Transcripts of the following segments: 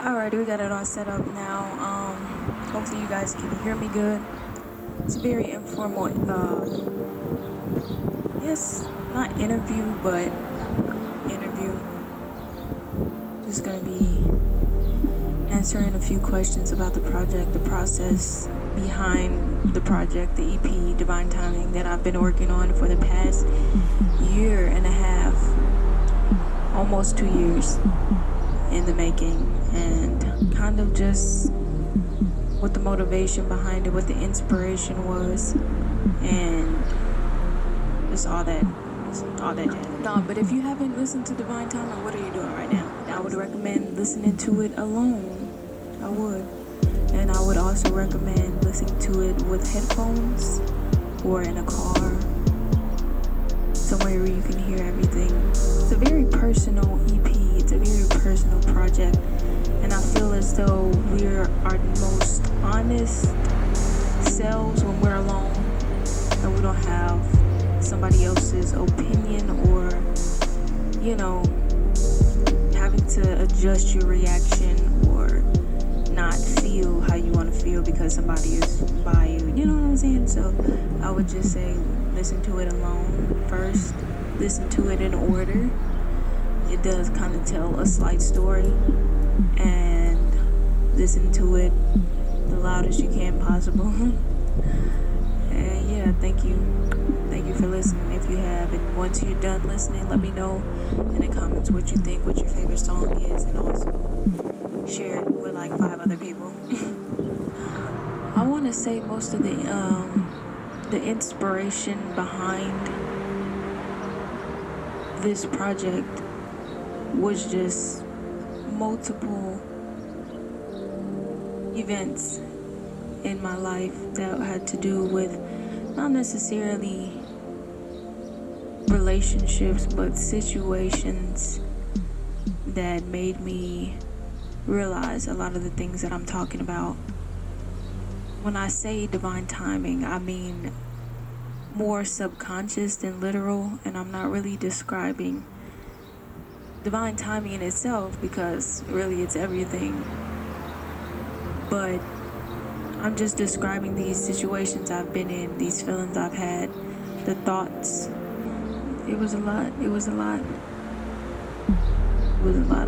Alright, we got it all set up now. Hopefully you guys can hear me good. It's a very informal, yes, not interview, but interview. Just gonna be answering a few questions about the project, the process behind the project, the EP, Divine Timing, that I've been working on for the past year and a half, almost 2 years in the making, and kind of just what the motivation behind it, what the inspiration was, and just all that jazz. But if you haven't listened to Divine Timing, what are you doing right now? I would recommend listening to it alone. I would. And I would also recommend listening to it with headphones or in a car, somewhere where you can hear everything. It's a very personal EP. It's a very personal project. And I feel as though we're our most honest selves when we're alone and we don't have somebody else's opinion or, having to adjust your reaction or not feel how you want to feel because somebody is by you. You know what I'm saying? So I would just say listen to it alone first. Listen to it in order. It does kind of tell a slight story. And listen to it the loudest you can possible. And yeah, thank you for listening. If you have, and once you're done listening, let me know in the comments what you think, what your favorite song is, and also share it with like 5 other people. I want to say most of the inspiration behind this project was just multiple events in my life that had to do with not necessarily relationships, but situations that made me realize a lot of the things that I'm talking about. When I say divine timing, I mean more subconscious than literal, and I'm not really describing divine timing in itself because really it's everything. But I'm just describing these situations I've been in, these feelings I've had, the thoughts. It was a lot.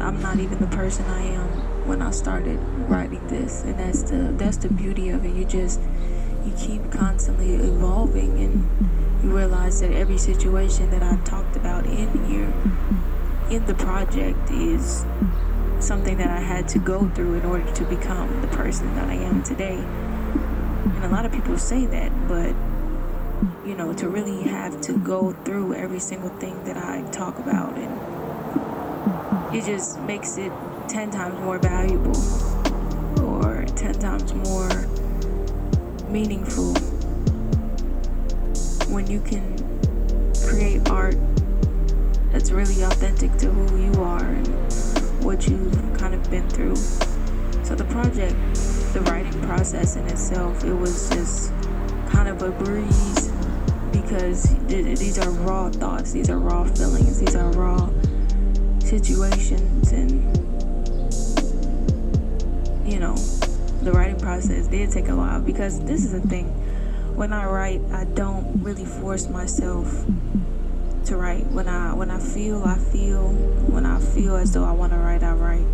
I'm not even the person I am when I started writing this, and that's the beauty of it. You keep constantly evolving, and you realize that every situation that I've talked about in here, in the project, is something that I had to go through in order to become the person that I am today. And a lot of people say that, but to really have to go through every single thing that I talk about, and it just makes it 10 times more valuable or 10 times more meaningful when you can create art that's really authentic to who you are and what you've kind of been through. So the project, the writing process in itself, it was just kind of a breeze because these are raw thoughts, these are raw feelings, these are raw situations, and the writing process did take a while because this is the thing. When I write, I don't really force myself to write. When I feel, I feel. When I feel as though I want to write, I write.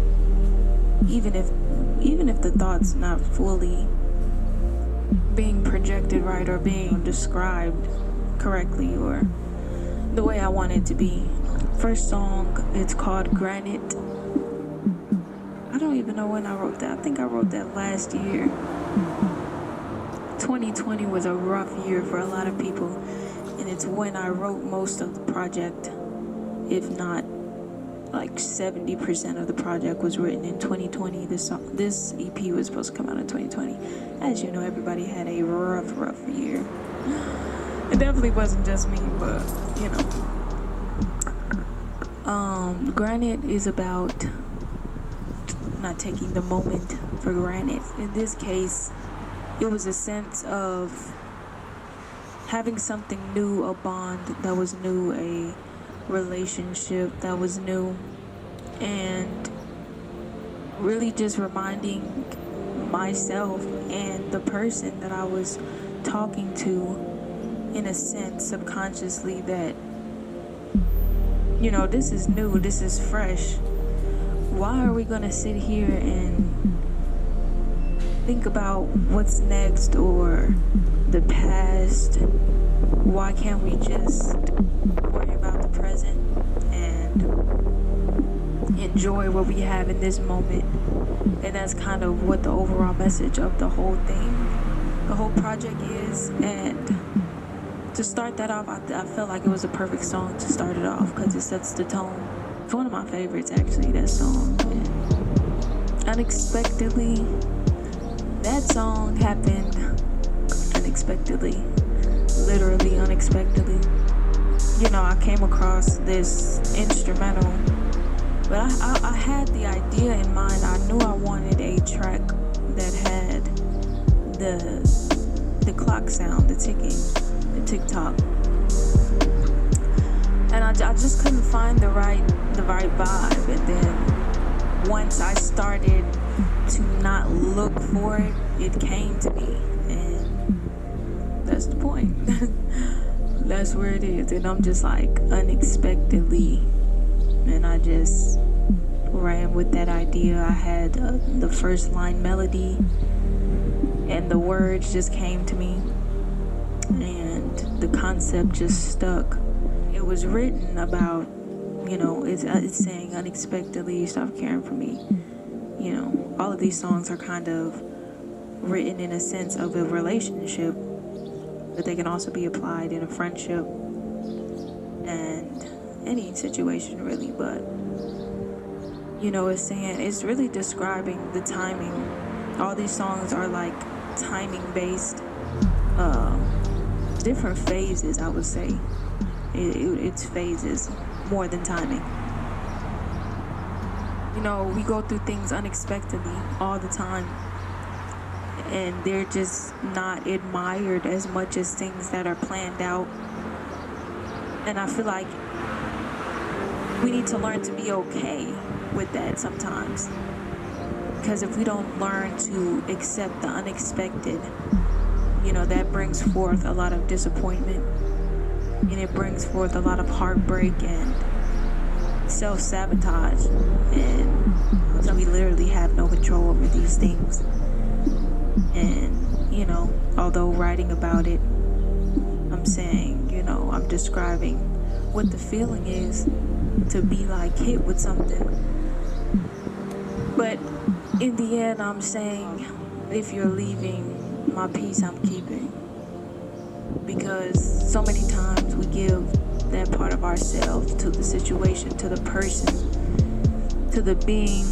Even if the thought's not fully being projected right or being described correctly or the way I want it to be. First song, it's called Granite. I don't even know when I wrote that. I think I wrote that last year. 2020 was a rough year for a lot of people, and it's when I wrote most of the project, if not like 70% of the project was written in 2020. This EP was supposed to come out in 2020. As you know, everybody had a rough year. It definitely wasn't just me, but Granite is about not taking the moment for granted. In this case, it was a sense of having something new, a bond that was new, a relationship that was new, and really just reminding myself and the person that I was talking to, in a sense, subconsciously, that, this is new, this is fresh. Why are we gonna sit here and think about what's next or the past? Why can't we just worry about the present and enjoy what we have in this moment? And that's kind of what the overall message of the whole thing, the whole project is. And to start that off, I felt like it was a perfect song to start it off because it sets the tone. It's one of my favorites, actually, that song. And unexpectedly, that song happened unexpectedly, literally unexpectedly. I came across this instrumental, but I had the idea in mind. I knew I wanted a track that had the clock sound, the ticking, the tick-tock. And I just couldn't find the right vibe. And then once I started to not look for it, it came to me. And that's the point. That's where it is. And I'm just like, unexpectedly. And I just ran with that idea. I had the first line melody, and the words just came to me. And the concept just stuck. It was written about, it's saying unexpectedly you stopped caring for me. All of these songs are kind of written in a sense of a relationship, but they can also be applied in a friendship and any situation really. But it's really describing the timing. All these songs are like timing based, different phases, I would say. It's phases more than timing. We go through things unexpectedly all the time, and they're just not admired as much as things that are planned out. And I feel like we need to learn to be okay with that sometimes, because if we don't learn to accept the unexpected, that brings forth a lot of disappointment, and it brings forth a lot of heartbreak and self-sabotage. And so we literally have no control over these things. And although writing about it, I'm saying, I'm describing what the feeling is to be like hit with something. But in the end, I'm saying, if you're leaving, my peace I'm keeping. Because so many times we give that part of ourselves to the situation, to the person, to the being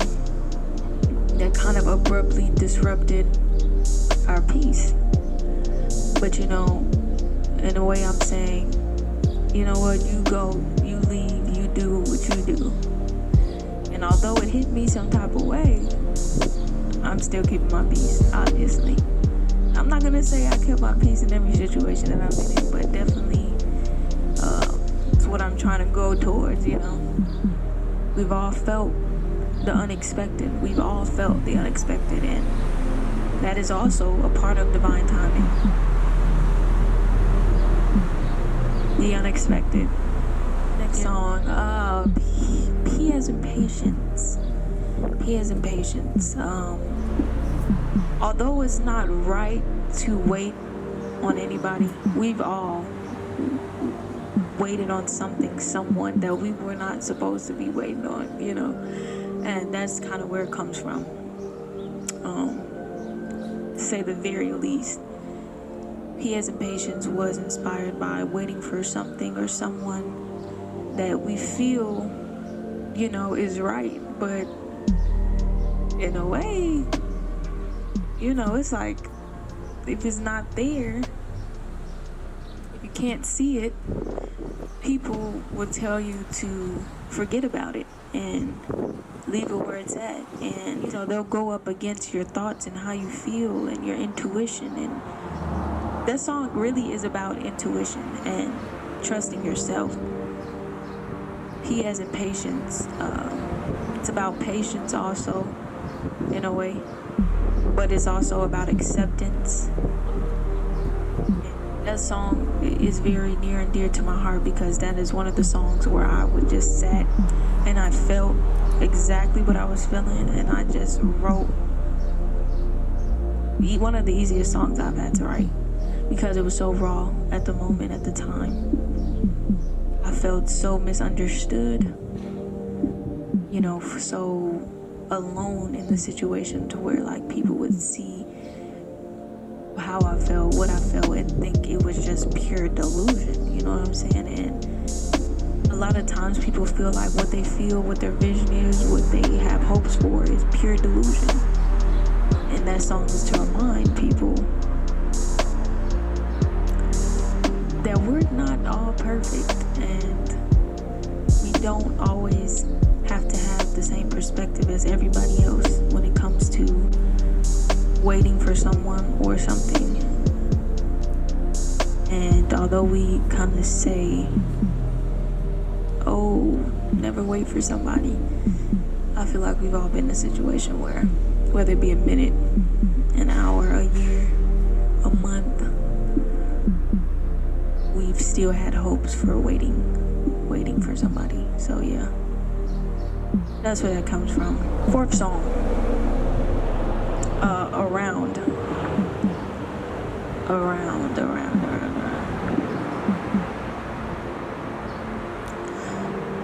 that kind of abruptly disrupted our peace. But in a way I'm saying, you know what, you go, you leave, you do what you do. And although it hit me some type of way, I'm still keeping my peace, obviously. I'm not gonna say I kept my peace in every situation that I've been in, but definitely it's what I'm trying to go towards. We've all felt the unexpected. We've all felt the unexpected, and that is also a part of divine timing. The unexpected. Next song, P as in patience. P as in patience. Although it's not right to wait on anybody, we've all waited on something, someone that we were not supposed to be waiting on, and that's kind of where it comes from. To say the very least, P as in patience was inspired by waiting for something or someone that we feel, is right, but in a way, it's like, if it's not there, if you can't see it, people will tell you to forget about it and leave it where it's at. And, they'll go up against your thoughts and how you feel and your intuition. And that song really is about intuition and trusting yourself. P as in patience. It's about patience also. in a way, but it's also about acceptance. That song is very near and dear to my heart because that is one of the songs where I would just sat and I felt exactly what I was feeling, and I just wrote one of the easiest songs I've had to write because it was so raw at the moment, at the time. I felt so misunderstood, so alone in the situation to where like people would see how I felt, what I felt, and think it was just pure delusion, you know what I'm saying? And a lot of times people feel like what they feel, what their vision is, what they have hopes for is pure delusion. And that song is to remind people that we're not all perfect and we don't always have to have the same perspective as everybody else when it comes to waiting for someone or something. And although we kind of say, oh, never wait for somebody, I feel like we've all been in a situation where, whether it be a minute, an hour, a year, a month, we've still had hopes for waiting for somebody. So yeah, that's where that comes from. Fourth song, around.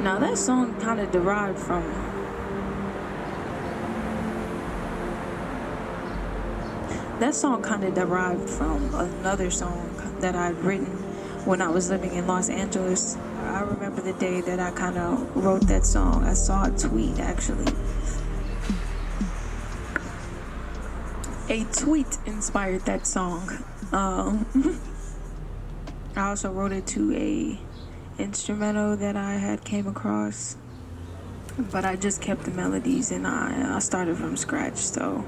Now that song kind of derived from another song that I'd written when I was living in Los Angeles. I remember the day that I kind of wrote that song. I saw a tweet, actually. A tweet inspired that song. I also wrote it to a instrumental that I had came across, but I just kept the melodies and I started from scratch. So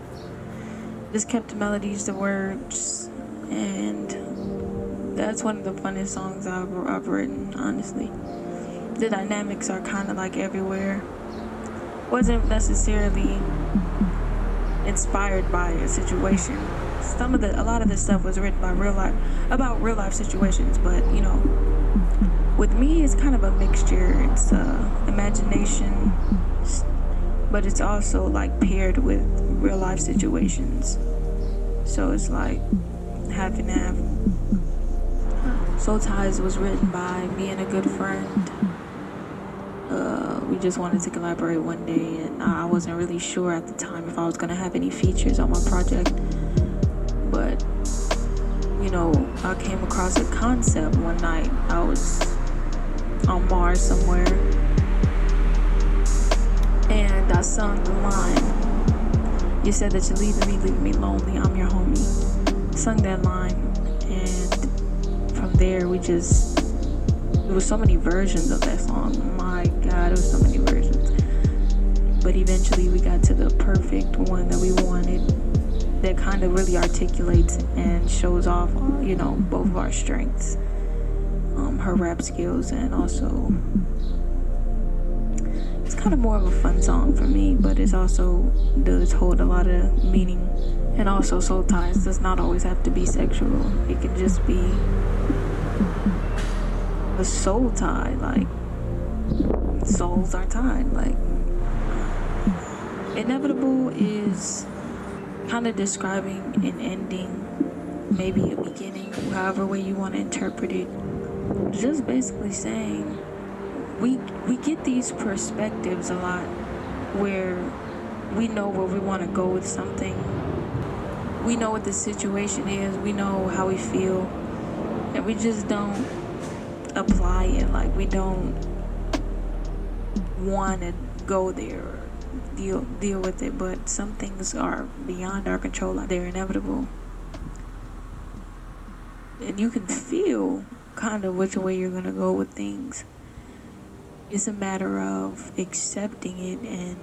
just kept the melodies, the words, and that's one of the funnest songs I've written, honestly. The dynamics are kind of like everywhere. Wasn't necessarily inspired by a situation. A lot of this stuff was written about real life situations, but with me it's kind of a mixture. It's imagination, but it's also like paired with real life situations. So it's like half and half. Soul Ties was written by me and a good friend. We just wanted to collaborate one day, and I wasn't really sure at the time if I was gonna have any features on my project. But I came across a concept one night. I was on Mars somewhere, and I sung the line, "You said that you're leaving me lonely, I'm your homie." Sung that line, and from there there was so many versions of that song. My God, it was so many versions. But eventually we got to the perfect one that we wanted, that kind of really articulates and shows off, both of our strengths. Her rap skills, and also it's kind of more of a fun song for me, but it also does hold a lot of meaning. And also, Soul Ties does not always have to be sexual. It can just be a soul tie, like souls are tied. Like, inevitable is kind of describing an ending, maybe a beginning, however way you want to interpret it. Just basically saying we get these perspectives a lot where we know where we want to go with something. We know what the situation is, we know how we feel, and we just don't apply it. Like, we don't want to go there or deal with it. But some things are beyond our control, like they're inevitable, and you can feel kind of which way you're gonna go with things. It's a matter of accepting it and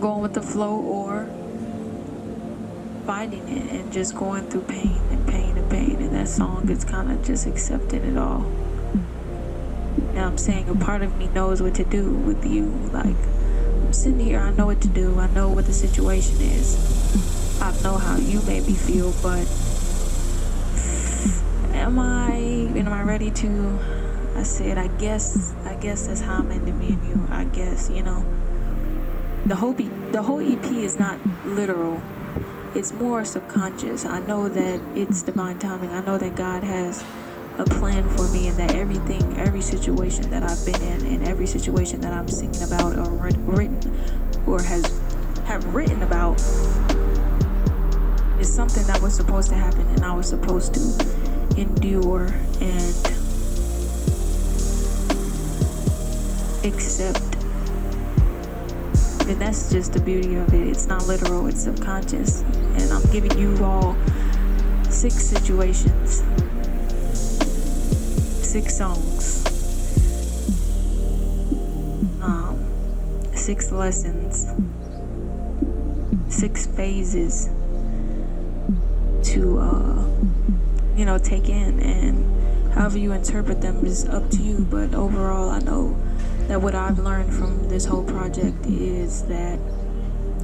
going with the flow, or fighting it and just going through pain and pain and pain. And that song is kind of just accepting it all. Now I'm saying a part of me knows what to do with you. Like, I'm sitting here, I know what to do. I know what the situation is. I know how you made me feel, but am I ready to? I said, I guess that's how I'm into me and you. I guess, the whole EP is not literal. It's more subconscious. I know that it's divine timing. I know that God has a plan for me, and that every situation that I've been in, and every situation that I'm singing about or written or have written about is something that was supposed to happen, and I was supposed to endure and accept. And that's just the beauty of it. It's not literal, it's subconscious. And I'm giving you all 6 situations, 6 songs, 6 lessons, 6 phases to take in, and however you interpret them is up to you. But overall, I know that what I've learned from this whole project is that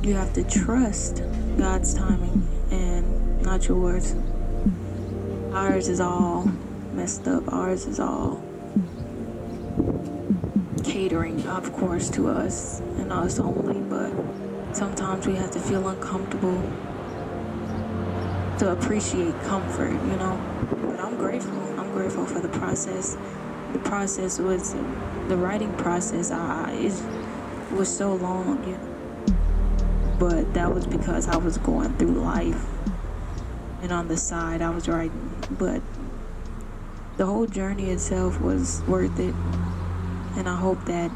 you have to trust God's timing and not yours. Ours is all messed up. Ours is all catering, of course, to us and us only. But sometimes we have to feel uncomfortable to appreciate comfort, But I'm grateful. I'm grateful for the process. The process was, the writing process, it was so long, But that was because I was going through life, and on the side I was writing. But the whole journey itself was worth it, and I hope that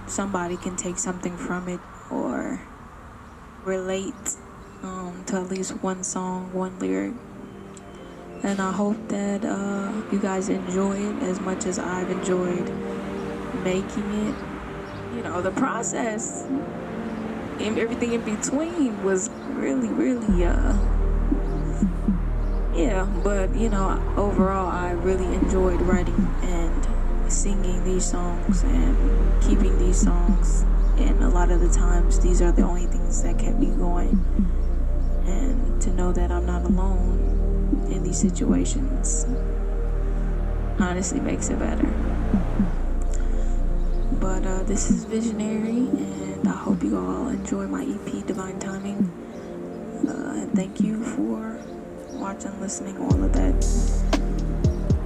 somebody can take something from it or relate to at least one song, one lyric. And I hope that you guys enjoy it as much as I've enjoyed making it. The process and everything in between was really, really, but, overall, I really enjoyed writing and singing these songs and keeping these songs. And a lot of the times, these are the only things that kept me going. And to know that I'm not alone in these situations honestly makes it better. But this is Visionary, and I hope you all enjoy my EP Divine Timing. And thank you for watching, listening, all of that.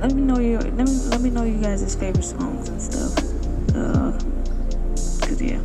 Let me know you guys' favorite songs and stuff. 'Cause yeah.